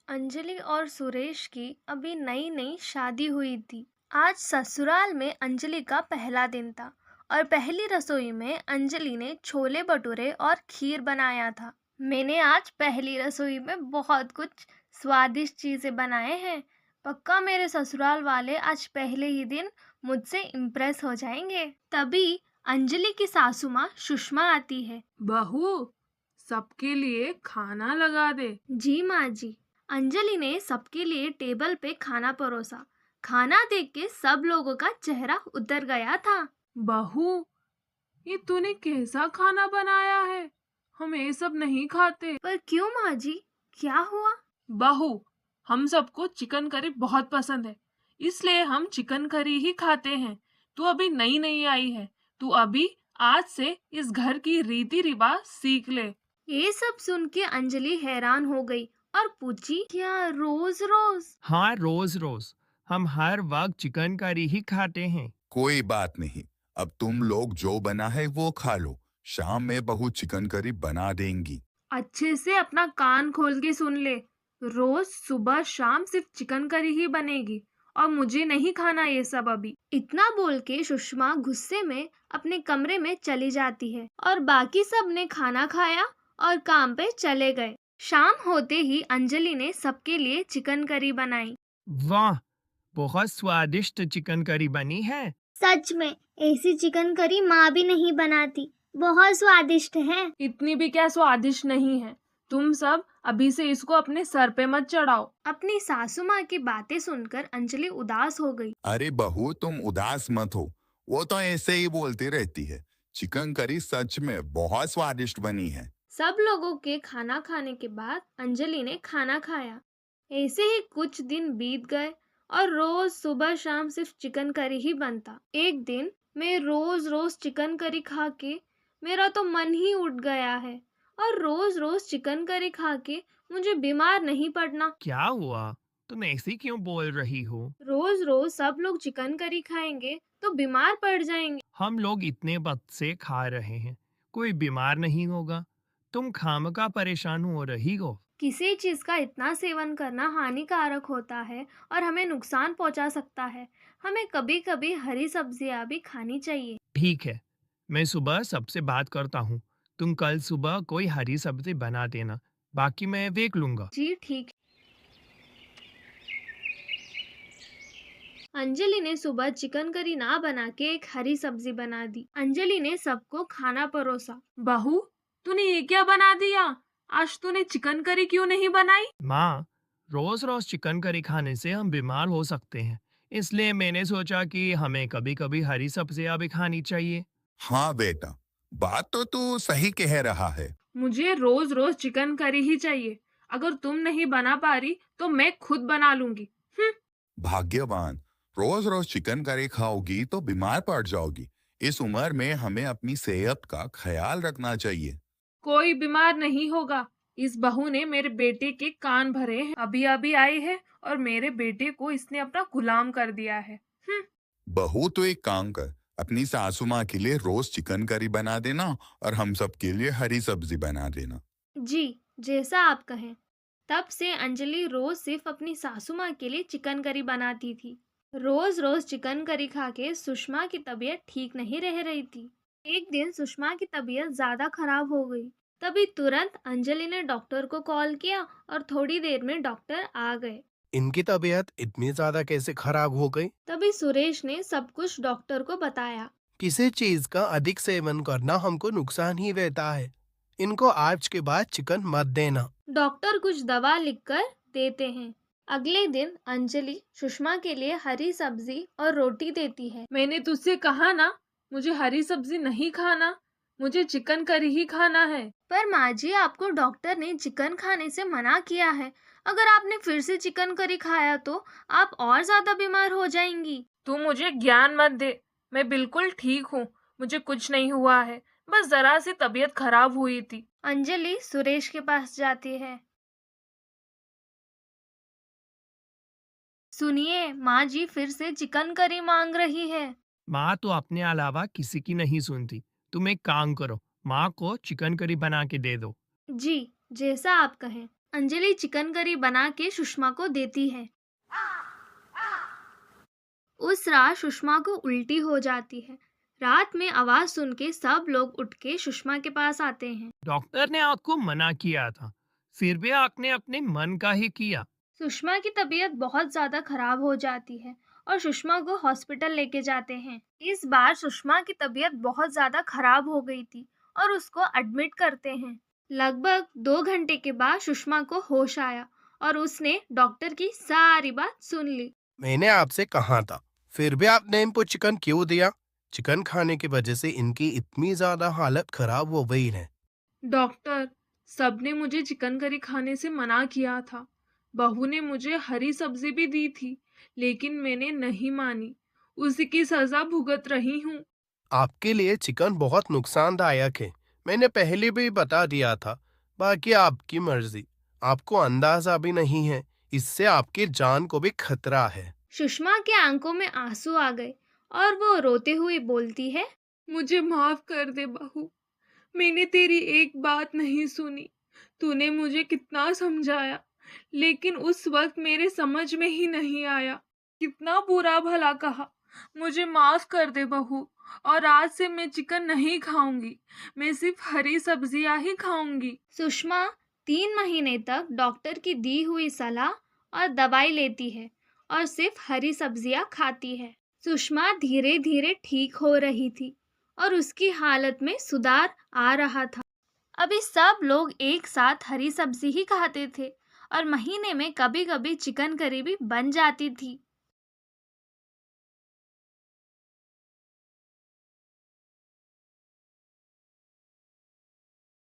अंजलि और सुरेश की अभी नई नई शादी हुई थी। आज ससुराल में अंजलि का पहला दिन था और पहली रसोई में अंजलि ने छोले भटूरे और खीर बनाया था। मैंने आज पहली रसोई में बहुत कुछ स्वादिष्ट चीजें बनाए हैं। पक्का मेरे ससुराल वाले आज पहले ही दिन मुझसे इम्प्रेस हो जाएंगे। तभी अंजलि की सासू माँ सुषमा आती है। बहू, सबके लिए खाना लगा दे। जी माँ जी। अंजलि ने सबके लिए टेबल पे खाना परोसा। खाना देख के सब लोगों का चेहरा उतर गया था। बहू, ये तूने कैसा खाना बनाया है? हम ये सब नहीं खाते। पर क्यों माँ जी, क्या हुआ? बहू, हम सबको चिकन करी बहुत पसंद है, इसलिए हम चिकन करी ही खाते हैं। तू अभी नई नई आई है, तू अभी आज से इस घर की रीति रिवाज सीख ले। ये सब सुन के अंजलि हैरान हो गई और पूछी, क्या रोज रोज? हाँ, रोज रोज हम हर वक्त चिकन करी ही खाते हैं। कोई बात नहीं। अब तुम लोग जो बना है वो खा लो। शाम में बहू चिकन करी बना देंगी। अच्छे से अपना कान खोल के सुन ले। रोज सुबह शाम सिर्फ चिकन करी ही बनेगी और मुझे नहीं खाना ये सब अभी। इतना बोल के सुषमा गुस्से में अपने कमरे में चली जाती है और बाकी सब ने खाना खाया और काम पे चले गए। शाम होते ही अंजलि ने सबके लिए चिकन करी बनाई। वाह, बहुत स्वादिष्ट चिकन करी बनी है। सच में ऐसी चिकन करी माँ भी नहीं बनाती। बहुत स्वादिष्ट है। इतनी भी क्या स्वादिष्ट नहीं है। तुम सब अभी से इसको अपने सर पे मत चढ़ाओ। अपनी सासू माँ की बातें सुनकर अंजलि उदास हो गई। अरे बहू, तुम उदास मत हो। वो तो ऐसे ही बोलती रहती है। चिकन करी सच में बहुत स्वादिष्ट बनी है। सब लोगों के खाना खाने के बाद अंजलि ने खाना खाया। ऐसे ही कुछ दिन बीत गए और रोज सुबह शाम सिर्फ चिकन करी ही बनता। एक दिन मैं रोज रोज चिकन करी खा के मेरा तो मन ही उठ गया है और रोज रोज चिकन करी खा के मुझे बीमार नहीं पड़ना। क्या हुआ? तुम ऐसी क्यों बोल रही हो? रोज रोज सब लोग चिकन करी खाएंगे तो बीमार पड़ जाएंगे। हम लोग इतने वक्त से खा रहे हैं, कोई बीमार नहीं होगा। तुम खामखा परेशान हो रही हो। किसी चीज का इतना सेवन करना हानिकारक होता है और हमें नुकसान पहुंचा सकता है। हमें कभी कभी हरी सब्जियां भी खानी चाहिए। ठीक है, मैं सुबह सबसे बात करता हूँ। तुम कल सुबह कोई हरी सब्जी बना देना, बाकी मैं देख लूंगा। जी ठीक। अंजलि ने सुबह चिकन करी ना बना के एक हरी सब्जी बना दी। अंजलि ने सबको खाना परोसा। बहू, तूने ये क्या बना दिया? आज तूने चिकन करी क्यों नहीं बनाई? माँ, रोज रोज चिकन करी खाने से हम बीमार हो सकते हैं, इसलिए मैंने सोचा कि हमें कभी कभी हरी सब्जियां भी खानी चाहिए। हाँ बेटा, बात तो तू सही कह रहा है। मुझे रोज रोज चिकन करी ही चाहिए। अगर तुम नहीं बना पा रही तो मैं खुद बना लूंगी। भाग्यवान। रोज रोज चिकन करी खाओगी तो बीमार पड़ जाओगी। इस उम्र में हमें अपनी सेहत का ख्याल रखना चाहिए। कोई बीमार नहीं होगा। इस बहू ने मेरे बेटे के कान भरे हैं। अभी अभी आई है और मेरे बेटे को इसने अपना गुलाम कर दिया है। बहू, तो एक काम कर, अपनी सासू माँ के लिए रोज चिकन करी बना देना और हम सब के लिए हरी सब्जी बना देना। जी, जैसा आप कहें। तब से अंजलि रोज सिर्फ अपनी सासू माँ के लिए चिकन करी बनाती थी। रोज रोज चिकन करी खा के सुषमा की तबीयत ठीक नहीं रह रही थी। एक दिन सुषमा की तबीयत ज्यादा खराब हो गई। तभी तुरंत अंजलि ने डॉक्टर को कॉल किया और थोड़ी देर में डॉक्टर आ गए। इनकी तबीयत इतनी ज्यादा कैसे खराब हो गई? तभी सुरेश ने सब कुछ डॉक्टर को बताया। किसी चीज का अधिक सेवन करना हमको नुकसान ही देता है। इनको आज के बाद चिकन मत देना। डॉक्टर कुछ दवा लिखकर देते हैं। अगले दिन अंजलि सुषमा के लिए हरी सब्जी और रोटी देती है। मैंने तुझसे कहा ना, मुझे हरी सब्जी नहीं खाना, मुझे चिकन करी ही खाना है। पर माँ जी, आपको डॉक्टर ने चिकन खाने से मना किया है। अगर आपने फिर से चिकन करी खाया तो आप और ज्यादा बीमार हो जाएंगी। तू मुझे ज्ञान मत दे। मैं बिल्कुल ठीक हूँ। मुझे कुछ नहीं हुआ है, बस जरा सी तबीयत खराब हुई थी। अंजलि सुरेश के पास जाती है। सुनिए, माँ जी फिर से चिकन करी मांग रही है। माँ तो अपने अलावा किसी की नहीं सुनती। तुम एक काम करो, माँ को चिकन करी बना के दे दो। जी, जैसा आप कहें। अंजलि चिकन करी बना के सुषमा को देती है। उस रात सुषमा को उल्टी हो जाती है। रात में आवाज सुन के सब लोग उठ के सुषमा के पास आते हैं। डॉक्टर ने आपको मना किया था, फिर भी आपने अपने मन का ही किया। सुषमा की तबीयत बहुत ज़्यादा खराब हो जाती है और सुषमा को हॉस्पिटल लेके जाते हैं। इस बार सुषमा की तबीयत बहुत ज़्यादा खराब हो गई थी और उसको एडमिट करते हैं। लगभग 2 घंटे के बाद सुषमा को होश आया और उसने डॉक्टर की सारी बात सुन ली। मैंने आपसे कहा था, फिर भी आपने इनको चिकन क्यों दिया? चिकन खाने की वजह से इनकी इतनी ज्यादा हालत खराब हो गई है। डॉक्टर, सबने मुझे चिकन करी खाने से मना किया था। बहू ने मुझे हरी सब्जी भी दी थी, लेकिन मैंने नहीं मानी। उसी की सजा भुगत रही हूँ। आपके लिए चिकन बहुत नुकसानदायक है, मैंने पहले भी बता दिया था। बाकी आपकी मर्जी, आपको अंदाजा भी नहीं है, इससे आपकी जान को भी खतरा है। सुषमा के आंखों में आंसू आ गए और वो रोते हुए बोलती है, मुझे माफ कर दे बहू, मैंने तेरी एक बात नहीं सुनी। तूने मुझे कितना समझाया, लेकिन उस वक्त मेरे समझ में ही नहीं आया। कितना बुरा भला कहा। मुझे माफ कर दे बहू, और आज से मैं चिकन नहीं खाऊंगी। मैं सिर्फ हरी सब्जियां ही खाऊंगी। सुषमा 3 महीने तक डॉक्टर की दी हुई सलाह और दवाई लेती है और सिर्फ हरी सब्जियां खाती है। सुषमा धीरे धीरे ठीक हो रही थी और उसकी हालत में सुधार आ रहा था। अभी सब लोग एक साथ हरी सब्जी ही खाते थे और महीने में कभी कभी चिकन करी भी बन जाती थी।